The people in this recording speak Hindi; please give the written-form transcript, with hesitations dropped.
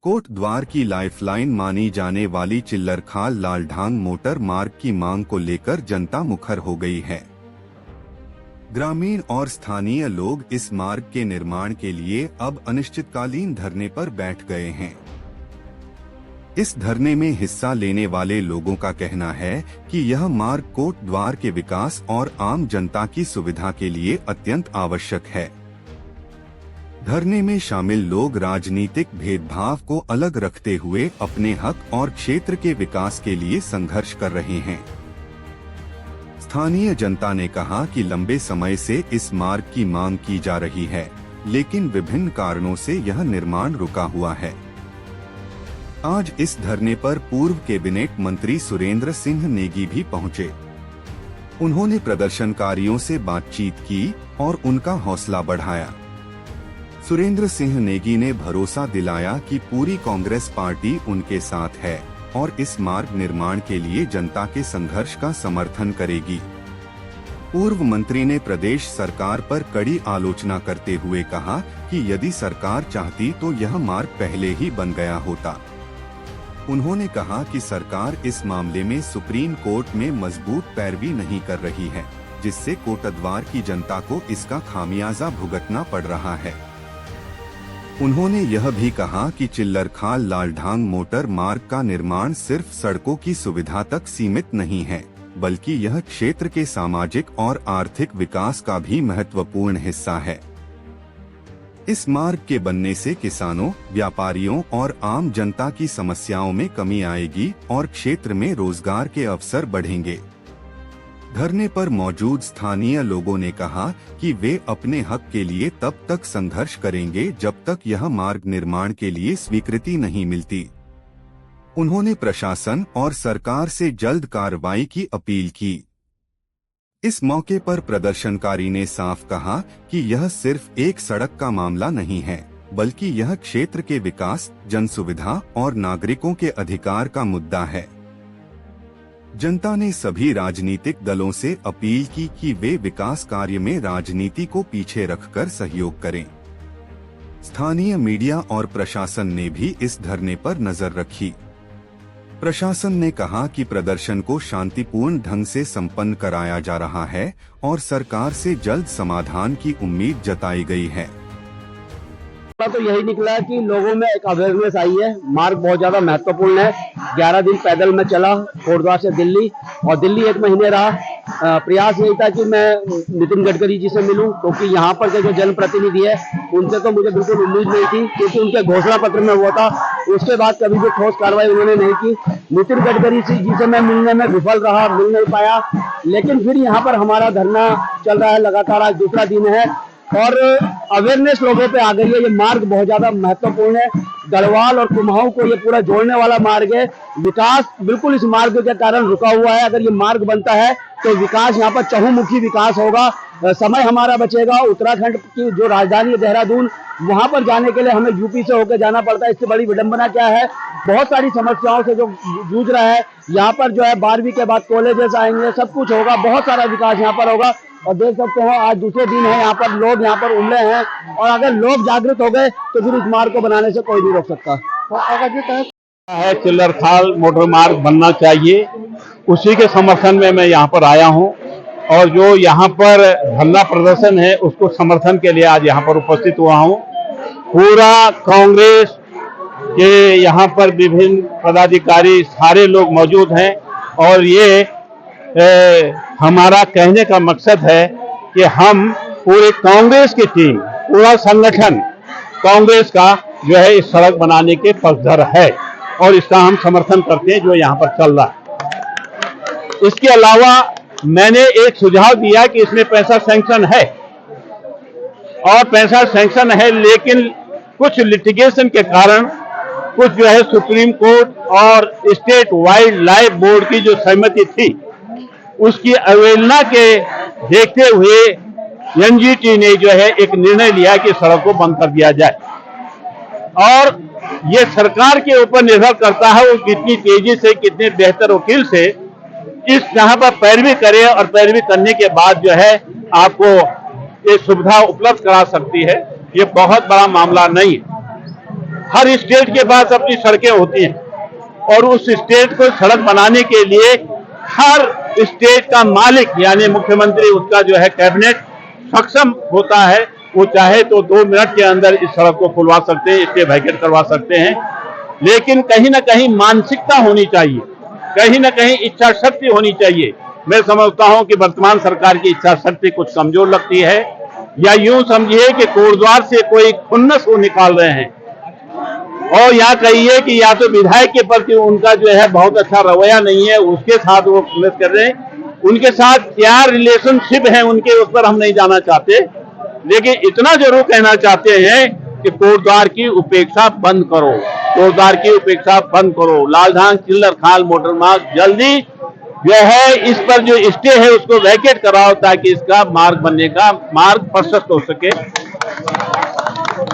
कोटद्वार की लाइफलाइन मानी जाने वाली चिल्लरखाल लालढांग मोटर मार्ग की मांग को लेकर जनता मुखर हो गई है। ग्रामीण और स्थानीय लोग इस मार्ग के निर्माण के लिए अब अनिश्चितकालीन धरने पर बैठ गए हैं। इस धरने में हिस्सा लेने वाले लोगों का कहना है कि यह मार्ग कोटद्वार के विकास और आम जनता की सुविधा के लिए अत्यंत आवश्यक है। धरने में शामिल लोग राजनीतिक भेदभाव को अलग रखते हुए अपने हक और क्षेत्र के विकास के लिए संघर्ष कर रहे हैं। स्थानीय जनता ने कहा कि लंबे समय से इस मार्ग की मांग की जा रही है, लेकिन विभिन्न कारणों से यह निर्माण रुका हुआ है। आज इस धरने पर पूर्व कैबिनेट मंत्री सुरेंद्र सिंह नेगी भी पहुंचे। उन्होंने प्रदर्शनकारियों से बातचीत की और उनका हौसला बढ़ाया। सुरेंद्र सिंह नेगी ने भरोसा दिलाया कि पूरी कांग्रेस पार्टी उनके साथ है और इस मार्ग निर्माण के लिए जनता के संघर्ष का समर्थन करेगी। पूर्व मंत्री ने प्रदेश सरकार पर कड़ी आलोचना करते हुए कहा कि यदि सरकार चाहती तो यह मार्ग पहले ही बन गया होता। उन्होंने कहा कि सरकार इस मामले में सुप्रीम कोर्ट में मजबूत पैरवी नहीं कर रही है, जिससे कोटद्वार की जनता को इसका खामियाजा भुगतना पड़ रहा है। उन्होंने यह भी कहा कि चिल्लरखाल लालढांग मोटर मार्ग का निर्माण सिर्फ सड़कों की सुविधा तक सीमित नहीं है, बल्कि यह क्षेत्र के सामाजिक और आर्थिक विकास का भी महत्वपूर्ण हिस्सा है। इस मार्ग के बनने से किसानों, व्यापारियों और आम जनता की समस्याओं में कमी आएगी और क्षेत्र में रोजगार के अवसर बढ़ेंगे। धरने पर मौजूद स्थानीय लोगों ने कहा कि वे अपने हक के लिए तब तक संघर्ष करेंगे जब तक यह मार्ग निर्माण के लिए स्वीकृति नहीं मिलती। उन्होंने प्रशासन और सरकार से जल्द कार्रवाई की अपील की। इस मौके पर प्रदर्शनकारी ने साफ कहा कि यह सिर्फ एक सड़क का मामला नहीं है, बल्कि यह क्षेत्र के विकास, जनसुविधा और नागरिकों के अधिकार का मुद्दा है। जनता ने सभी राजनीतिक दलों से अपील की कि वे विकास कार्य में राजनीति को पीछे रखकर सहयोग करें। स्थानीय मीडिया और प्रशासन ने भी इस धरने पर नजर रखी। प्रशासन ने कहा कि प्रदर्शन को शांतिपूर्ण ढंग से संपन्न कराया जा रहा है और सरकार से जल्द समाधान की उम्मीद जताई गई है। तो यही निकला कि लोगों में एक अवेयरनेस आई है। मार्ग बहुत ज्यादा महत्वपूर्ण है। 11 दिन पैदल में चला कोटद्वार से दिल्ली, और दिल्ली 1 महीने रहा। प्रयास यही था कि मैं नितिन गडकरी जी से मिलूं, क्योंकि यहाँ पर के जो जनप्रतिनिधि है उनसे तो मुझे बिल्कुल उम्मीद नहीं थी, क्योंकि उनके घोषणा पत्र में हुआ था। उसके बाद कभी भी ठोस कार्रवाई उन्होंने नहीं की। नितिन गडकरी जी से मैं मिलने में विफल रहा, मिल नहीं पाया। लेकिन फिर यहाँ पर हमारा धरना चल रहा है लगातार, आज दूसरा दिन है और अवेयरनेस लोगों पे आ गई है। ये मार्ग बहुत ज्यादा महत्वपूर्ण है। गढ़वाल और कुमाऊं को ये पूरा जोड़ने वाला मार्ग है। विकास बिल्कुल इस मार्ग के कारण रुका हुआ है। अगर ये मार्ग बनता है तो विकास यहाँ पर चहुमुखी विकास होगा। समय हमारा बचेगा। उत्तराखंड की जो राजधानी है देहरादून, वहां पर जाने के लिए हमें यूपी से होकर जाना पड़ता है। इससे बड़ी विडंबना क्या है? बहुत सारी समस्याओं से जो जूझ रहा है। यहाँ पर जो है 12वीं के बाद कॉलेजेस आएंगे, सब कुछ होगा, बहुत सारा विकास यहाँ पर होगा। और देख सकते हो आज दूसरे दिन है, यहाँ पर लोग यहाँ पर उमड़े हैं, और अगर लोग जागृत हो गए तो फिर इस मार्ग को बनाने से कोई नहीं रोक सकता। तो अगर ये है चिल्लरखाल मोटर मार्ग बनना चाहिए, उसी के समर्थन में मैं यहाँ पर आया हूँ। और जो यहाँ पर धरना प्रदर्शन है उसको समर्थन के लिए आज यहाँ पर उपस्थित हुआ हूँ। पूरा कांग्रेस के यहाँ पर विभिन्न पदाधिकारी सारे लोग मौजूद हैं, और ये हमारा कहने का मकसद है कि हम पूरे कांग्रेस की टीम, पूरा संगठन कांग्रेस का जो है इस सड़क बनाने के पक्षधर है, और इसका हम समर्थन करते हैं जो यहाँ पर चल रहा है। इसके अलावा मैंने एक सुझाव दिया कि इसमें पैसा सैंक्शन है, और पैसा सैंक्शन है, लेकिन कुछ लिटिगेशन के कारण, कुछ जो है सुप्रीम कोर्ट और स्टेट वाइल्ड लाइफ बोर्ड की जो सहमति थी उसकी अवहेलना के देखते हुए एनजीटी ने जो है एक निर्णय लिया कि सड़क को बंद कर दिया जाए। और ये सरकार के ऊपर निर्भर करता है वो कितनी तेजी से, कितने बेहतर वकील से इस जहां पर पैरवी करे, और पैरवी करने के बाद जो है आपको ये सुविधा उपलब्ध करा सकती है। ये बहुत बड़ा मामला नहीं है। हर स्टेट के पास अपनी सड़कें होती हैं और उस स्टेट को सड़क बनाने के लिए हर स्टेट का मालिक यानी मुख्यमंत्री, उसका जो है कैबिनेट सक्षम होता है। वो चाहे तो 2 मिनट के अंदर इस सड़क को खुलवा सकते हैं, इसके वैकेट करवा सकते हैं। लेकिन कहीं ना कहीं मानसिकता होनी चाहिए, कहीं ना कहीं इच्छा शक्ति होनी चाहिए। मैं समझता हूं कि वर्तमान सरकार की इच्छा शक्ति कुछ कमजोर लगती है, या यूं समझिए कि कोटद्वार से कोई खुन्नस वो निकाल रहे हैं, और या कहिए कि या तो विधायक के प्रति उनका जो है बहुत अच्छा रवैया नहीं है, उसके साथ वो खुन्नस कर रहे हैं। उनके साथ क्या रिलेशनशिप है उनके, उस पर हम नहीं जाना चाहते, लेकिन इतना जरूर कहना चाहते हैं कि कोटद्वार की उपेक्षा बंद करो, कोटद्वार की उपेक्षा बंद करो। लालढांग चिल्लर खाल मोटर मार्ग जल्दी जो है इस पर जो स्टे है उसको वैकेट कराओ, ताकि इसका मार्ग बनने का मार्ग प्रशस्त हो सके।